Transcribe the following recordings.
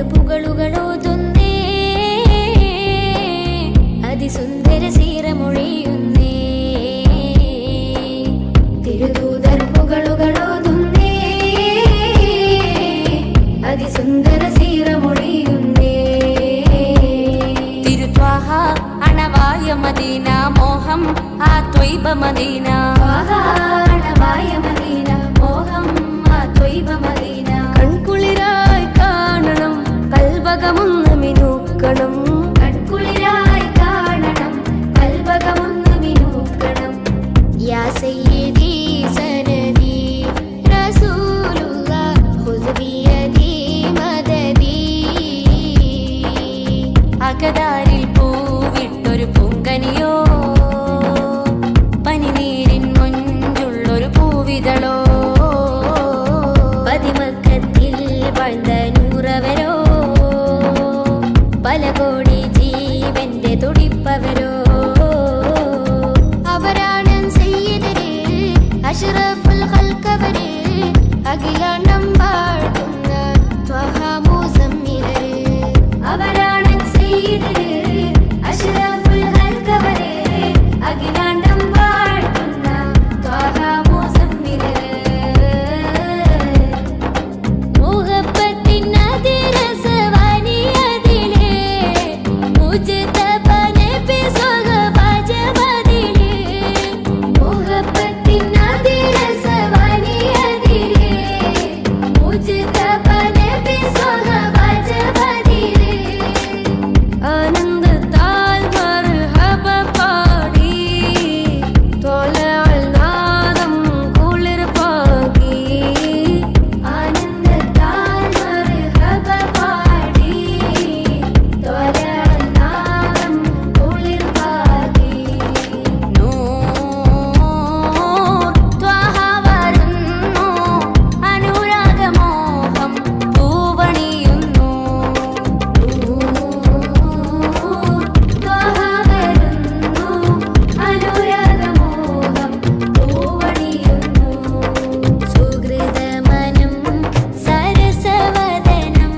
പുകളുകളോതുന്നേ അതിസുന്ദര സീറമൊഴിയുന്നേ തിരുദൂതർ പുകളുകളോതുന്നേ അതിസുന്ദര സീറമൊഴിയുന്നേ തിരുത്വാഹ അണവായ Medina മോഹം ആ Taiba Medina അണവായ Medina മോഹം ആ ത്വയ്ബ മദീന കൺകുളിരായി കാണണം കൽബകമൊന്ന് മിനുക്കണം കൺകുളിരായി കാണണം കൽബകമൊന്ന് മിനുക്കണം യാ സയ്യിദി സനദി റസൂലുള്ളാഹ് ഖുദ് ബിയദി മദദി അകതാരിൽ പൂവിട്ടൊരു പൂങ്കനിയോ പനിനീരിൻ മൊഞ്ചുള്ളൊരു പൂവിതളോ പതിമക്കത്തിൽ வாழ்ந்த നൂറവരോ പല കോടി ജീവന്റെ തുടിപ്പവരോ അവരാണ് സയ്യിദരേ അഷ്റഫുൽ ഖൽഖവരേ അഖിലാണ്ടം വാഴ്ത്തുന്ന ത്വഹ മുസമ്മിലരേ അവരാണ് സയ്യിദരേ അഷ്റഫുൽ ഖൽഖവരേ അഖിലാണ്ടം വാഴ്ത്തുന്ന ത്വഹ മുസമ്മിലരേ മുഹബ്ബത്തിൻ അതിരസവാനി അതിലേ മുജ്തബ നബി സ്വഹബാജ ബദിലേ മുഹബ്ബത്തിൻ അതിരസവാനി അതിലേ മുജ്തബ നബി സ്വഹബാജ ബദിലേ ആനന്ദത്താൽ മർഹബ പാടി ത്വലഅൽ നാദം കുളിർ പാകി ആനന്ദത്താൽ മർഹബ പാടി ത്വലഅൽ നാദം കുളിർ പാകി നൂർ ത്വഹ വരുന്നു അനുരാഗമോഹം പൂവണിയുന്നു ത്വഹ വരുന്നു അനുരാഗമോഹം പൂവണിയുന്നു സുഹൃതമനം സരസവദനം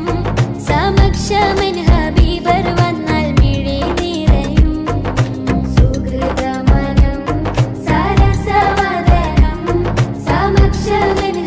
സമക്ഷമൻ ഹബീബർ വന്നാൽ മിഴി നിറയും സുഹൃതമനം സരസവദനം സമക്ഷമൻ